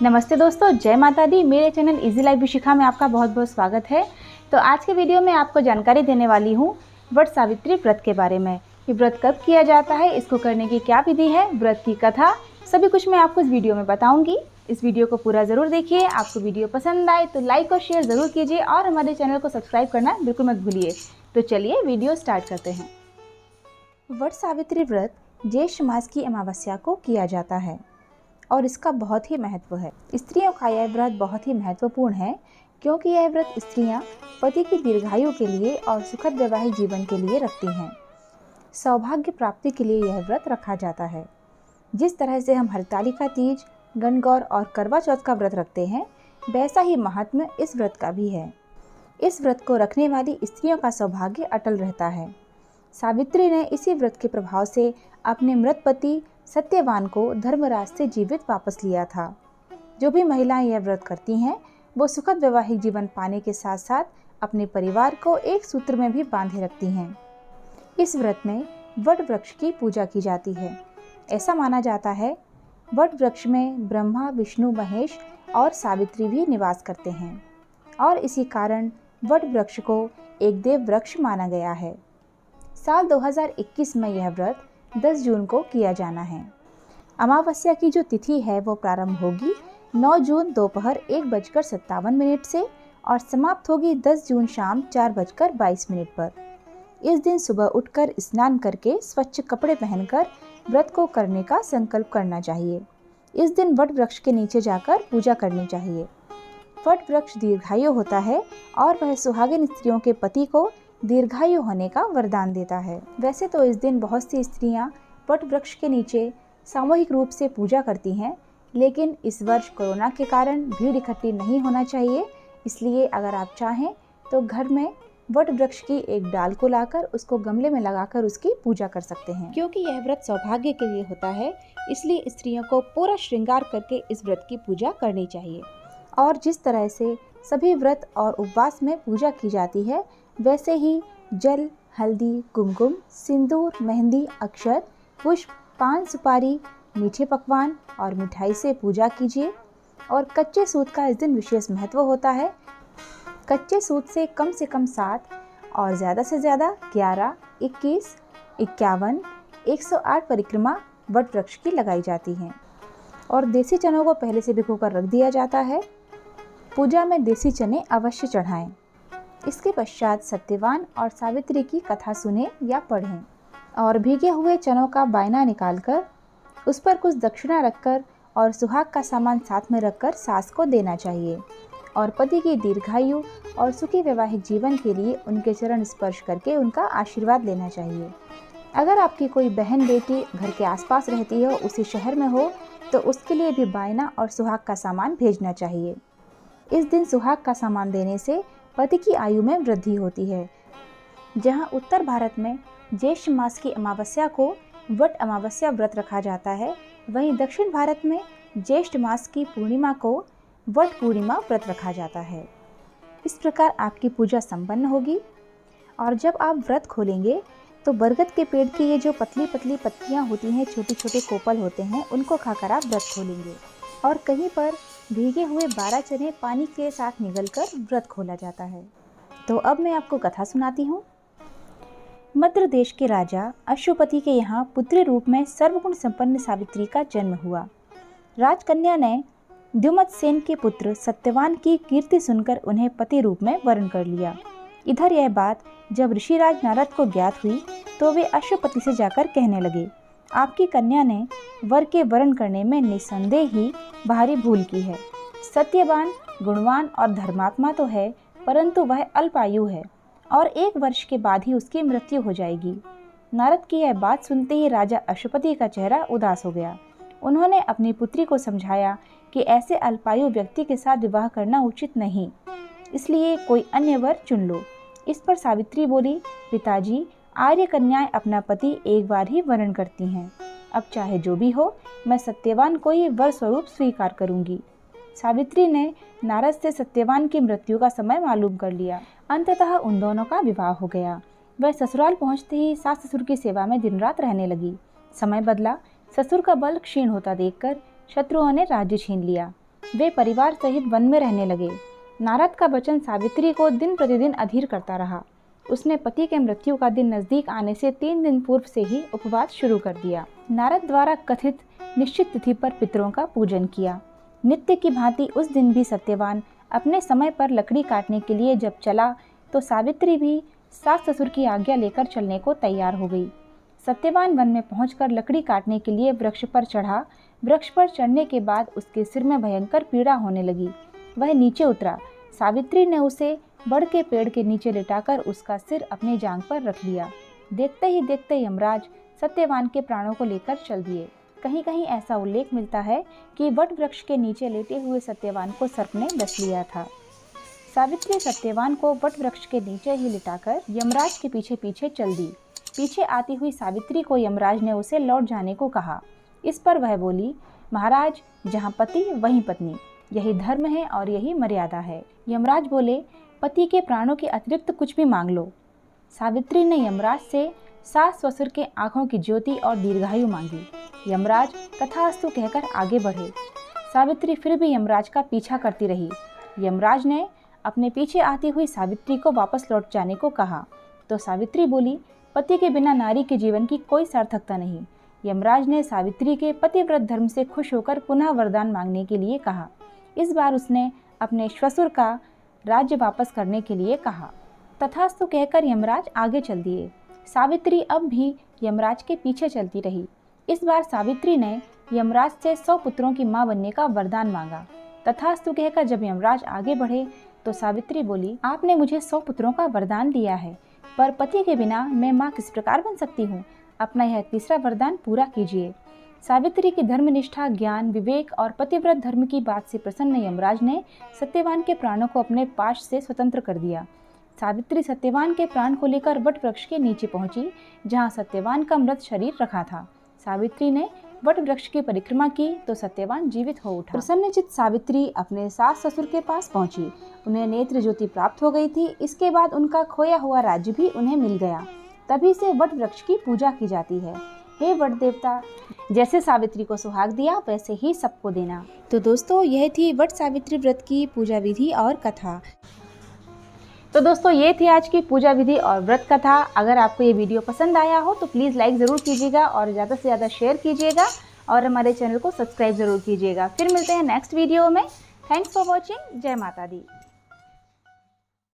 नमस्ते दोस्तों, जय माता दी। मेरे चैनल इजी लाइफ विशिखा में आपका बहुत बहुत स्वागत है। तो आज के वीडियो में आपको जानकारी देने वाली हूँ वट सावित्री व्रत के बारे में। ये व्रत कब किया जाता है, इसको करने की क्या विधि है, व्रत की कथा, सभी कुछ मैं आपको इस वीडियो में बताऊंगी। इस वीडियो को पूरा ज़रूर देखिए। आपको वीडियो पसंद आए तो लाइक और शेयर ज़रूर कीजिए और हमारे चैनल को सब्सक्राइब करना बिल्कुल मत भूलिए। तो चलिए वीडियो स्टार्ट करते हैं। वट सावित्री व्रत ज्येष्ठ मास की अमावस्या को किया जाता है और इसका बहुत ही महत्व है। स्त्रियों का यह व्रत बहुत ही महत्वपूर्ण है क्योंकि यह व्रत स्त्रियां पति की दीर्घायु के लिए और सुखद वैवाहिक जीवन के लिए रखती हैं। सौभाग्य प्राप्ति के लिए यह व्रत रखा जाता है। जिस तरह से हम हरतालिका तीज, गणगौर और करवा चौथ का व्रत रखते हैं, वैसा ही महात्म्य इस व्रत का भी है। इस व्रत को रखने वाली स्त्रियों का सौभाग्य अटल रहता है। सावित्री ने इसी व्रत के प्रभाव से अपने मृत पति सत्यवान को धर्मराज से जीवित वापस लिया था। जो भी महिलाएं यह व्रत करती हैं, वो सुखद वैवाहिक जीवन पाने के साथ साथ अपने परिवार को एक सूत्र में भी बांधे रखती हैं। इस व्रत में वट वृक्ष की पूजा की जाती है। ऐसा माना जाता है वट वृक्ष में ब्रह्मा, विष्णु, महेश और सावित्री भी निवास करते हैं और इसी कारण वट वृक्ष को एक देव वृक्ष माना गया है। साल 2021 में यह व्रत 10 जून को किया जाना है। अमावस्या की जो तिथि है वो प्रारंभ होगी 9 जून दोपहर 1:57 से और समाप्त होगी 10 जून शाम 4:22 पर। इस दिन सुबह उठकर स्नान करके स्वच्छ कपड़े पहनकर व्रत को करने का संकल्प करना चाहिए। इस दिन वट वृक्ष के नीचे जाकर पूजा करनी चाहिए। वट वृक्ष दीर्घायु होता है और वह सुहागिन स्त्रियों के पति को दीर्घायु होने का वरदान देता है। वैसे तो इस दिन बहुत सी स्त्रियां वट वृक्ष के नीचे सामूहिक रूप से पूजा करती हैं, लेकिन इस वर्ष कोरोना के कारण भीड़ इकट्ठी नहीं होना चाहिए। इसलिए अगर आप चाहें तो घर में वट वृक्ष की एक डाल को लाकर उसको गमले में लगाकर उसकी पूजा कर सकते हैं। क्योंकि यह व्रत सौभाग्य के लिए होता है, इसलिए स्त्रियों को पूरा श्रृंगार करके इस व्रत की पूजा करनी चाहिए। और जिस तरह से सभी व्रत और उपवास में पूजा की जाती है, वैसे ही जल, हल्दी, कुमकुम, सिंदूर, मेहंदी, अक्षत, पुष्प, पान, सुपारी, मीठे पकवान और मिठाई से पूजा कीजिए। और कच्चे सूत का इस दिन विशेष महत्व होता है। कच्चे सूत से कम 7 और ज़्यादा से ज़्यादा 11, 21, 51, 108 परिक्रमा वट वृक्ष की लगाई जाती हैं। और देसी चनों को पहले से भिगोकर रख दिया जाता है। पूजा में देसी चने अवश्य चढ़ाएं। इसके पश्चात सत्यवान और सावित्री की कथा सुने या पढ़ें और भीगे हुए चनों का बायना निकालकर उस पर कुछ दक्षिणा रखकर और सुहाग का सामान साथ में रखकर सास को देना चाहिए और पति की दीर्घायु और सुखी वैवाहिक जीवन के लिए उनके चरण स्पर्श करके उनका आशीर्वाद लेना चाहिए। अगर आपकी कोई बहन बेटी घर के आसपास रहती हो, उसी शहर में हो, तो उसके लिए भी बायना और सुहाग का सामान भेजना चाहिए। इस दिन सुहाग का सामान देने से पति की आयु में वृद्धि होती है। जहां उत्तर भारत में ज्येष्ठ मास की अमावस्या को वट अमावस्या व्रत रखा जाता है, वहीं दक्षिण भारत में ज्येष्ठ मास की पूर्णिमा को वट पूर्णिमा व्रत रखा जाता है। इस प्रकार आपकी पूजा संपन्न होगी और जब आप व्रत खोलेंगे तो बरगद के पेड़ की ये जो पतली पतली पत्तियां होती हैं, छोटे छोटे कोपल होते हैं, उनको खाकर आप व्रत खोलेंगे। और कहीं पर भीगे हुए 12 चने पानी के साथ निगलकर व्रत खोला जाता है। तो अब मैं आपको कथा सुनाती हूँ। मद्र देश के राजा अश्वपति के यहाँ पुत्री रूप में सर्वगुण संपन्न सावित्री का जन्म हुआ। राजकन्या ने द्युमत सेन के पुत्र सत्यवान की कीर्ति सुनकर उन्हें पति रूप में वरण कर लिया। इधर यह बात जब ऋषिराज नारद को ज्ञात हुई तो वे अश्वपति से जाकर कहने लगे, आपकी कन्या ने वर के वरण करने में निसंदेह ही भारी भूल की है। सत्यवान गुणवान और धर्मात्मा तो है, परंतु वह अल्पायु है और 1 वर्ष के बाद ही उसकी मृत्यु हो जाएगी। नारद की यह बात सुनते ही राजा अश्वपति का चेहरा उदास हो गया। उन्होंने अपनी पुत्री को समझाया कि ऐसे अल्पायु व्यक्ति के साथ विवाह करना उचित नहीं, इसलिए कोई अन्य वर चुन लो। इस पर सावित्री बोली, पिताजी, आर्य कन्याएं अपना पति एक बार ही वरण करती हैं। अब चाहे जो भी हो, मैं सत्यवान को ही वर स्वरूप स्वीकार करूंगी। सावित्री ने नारद से सत्यवान की मृत्यु का समय मालूम कर लिया। अंततः उन दोनों का विवाह हो गया। वह ससुराल पहुंचते ही सास ससुर की सेवा में दिन रात रहने लगी। समय बदला, ससुर का बल क्षीण होता देखकर शत्रुओं ने राज्य छीन लिया। वे परिवार सहित वन में रहने लगे। नारद का वचन सावित्री को दिन प्रतिदिन अधीर करता रहा। उसने पति के मृत्यु का दिन नजदीक आने से 3 दिन पूर्व से ही उपवास शुरू कर दिया। नारद द्वारा कथित निश्चित तिथि पर पितरों का पूजन किया। नित्य की भांति उस दिन भी सत्यवान अपने समय पर लकड़ी काटने के लिए जब चला तो सावित्री भी सास ससुर की आज्ञा लेकर चलने को तैयार हो गई। सत्यवान वन में पहुंचकर लकड़ी काटने के लिए वृक्ष पर चढ़ा। वृक्ष पर चढ़ने के बाद उसके सिर में भयंकर पीड़ा होने लगी। वह नीचे उतरा। सावित्री ने उसे बड़ के पेड़ के नीचे लिटाकर उसका सिर अपनी जांघ पर रख लिया। देखते ही देखते यमराज सत्यवान के प्राणों को लेकर चल दिए। कहीं कहीं ऐसा उल्लेख मिलता है कि वट वृक्ष के नीचे लेटे हुए सत्यवान को सर्प ने डस लिया था। सावित्री सत्यवान को वट वृक्ष के नीचे ही लिटाकर यमराज के पीछे पीछे चल दी। पीछे आती हुई सावित्री को यमराज ने उसे लौट जाने को कहा। इस पर वह बोली, महाराज, जहाँ पति वहीं पत्नी, यही धर्म है और यही मर्यादा है। यमराज बोले, पति के प्राणों के अतिरिक्त कुछ भी मांग लो। सावित्री ने यमराज से सास ससुर के आंखों की ज्योति और दीर्घायु मांगी। यमराज तथास्तु कहकर आगे बढ़े। सावित्री फिर भी यमराज का पीछा करती रही। यमराज ने अपने पीछे आती हुई सावित्री को वापस लौट जाने को कहा तो सावित्री बोली, पति के बिना नारी के जीवन की कोई सार्थकता नहीं। यमराज ने सावित्री के पतिव्रत धर्म से खुश होकर पुनः वरदान मांगने के लिए कहा। इस बार उसने अपने श्वशुर का राज्य वापस करने के लिए कहा। तथास्तु कहकर यमराज आगे चल दिए। सावित्री अब भी यमराज के पीछे चलती रही। इस बार सावित्री ने यमराज से 100 पुत्रों की मां बनने का वरदान मांगा। तथास्तु कहकर जब यमराज आगे बढ़े तो सावित्री बोली, आपने मुझे 100 पुत्रों का वरदान दिया है, पर पति के बिना मैं माँ किस प्रकार बन सकती हूँ? अपना यह तीसरा वरदान पूरा कीजिए। सावित्री की धर्मनिष्ठा, ज्ञान, विवेक और पतिव्रत धर्म की बात से प्रसन्न यमराज ने सत्यवान के प्राणों को अपने पाश से स्वतंत्र कर दिया। सावित्री सत्यवान के प्राण को लेकर वट वृक्ष के नीचे पहुंची, जहां सत्यवान का मृत शरीर रखा था। सावित्री ने वट वृक्ष की परिक्रमा की तो सत्यवान जीवित हो उठा। प्रसन्नचित्त सावित्री अपने सास ससुर के पास पहुंची। उन्हें नेत्र ज्योति प्राप्त हो गई थी। इसके बाद उनका खोया हुआ राज्य भी उन्हें मिल गया। तभी से वट वृक्ष की पूजा की जाती है। हे वट देवता, जैसे सावित्री को सुहाग दिया वैसे ही सबको देना। तो दोस्तों, यह थी वट सावित्री व्रत की पूजा विधि और कथा। तो दोस्तों, ये थी आज की पूजा विधि और व्रत कथा। अगर आपको ये वीडियो पसंद आया हो तो प्लीज़ लाइक ज़रूर कीजिएगा और ज़्यादा से ज़्यादा शेयर कीजिएगा और हमारे चैनल को सब्सक्राइब ज़रूर कीजिएगा। फिर मिलते हैं नेक्स्ट वीडियो में। Thanks for watching. जय माता दी।